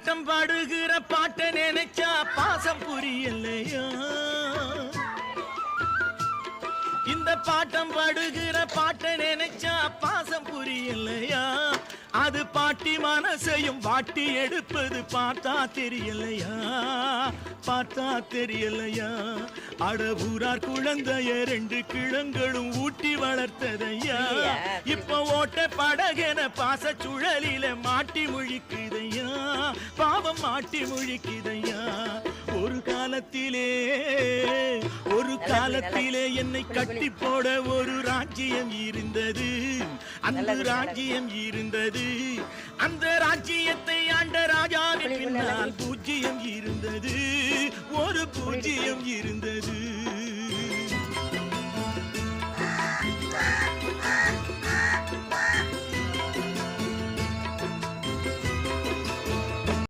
bottom பாடுகிற பாட்டை நினைச்சா பாசம் புரியலையா இந்த பாட்டம் பாடுகிற பாட்டை நினைச்சா பாசம் புரியலையா அது பாட்டி மனசையும் வாட்டி எடுப்பது பார்த்தா தெரியலையா பார்த்தா தெரியலையா அடபூரார் குழந்தைய 2 கிழங்களும் ஊட்டி வளர்த்ததையா இப்ப ஓட்ட படகென பாச சுழலில மாட்டி முழிக்குதையா பாவம் மாட்டி முழிக்குதையா ஒரு காலத்திலே என்னை கட்டி போட ஒரு ராஜ்யம் இருந்தது அந்த ராஜ்யம் இருந்தது அந்த ராஜ்யத்தை ஆண்ட ராஜாவின் பின்னால் பூஜ்யம் இருந்தது ஒரு பூஜ்யம் இருந்தது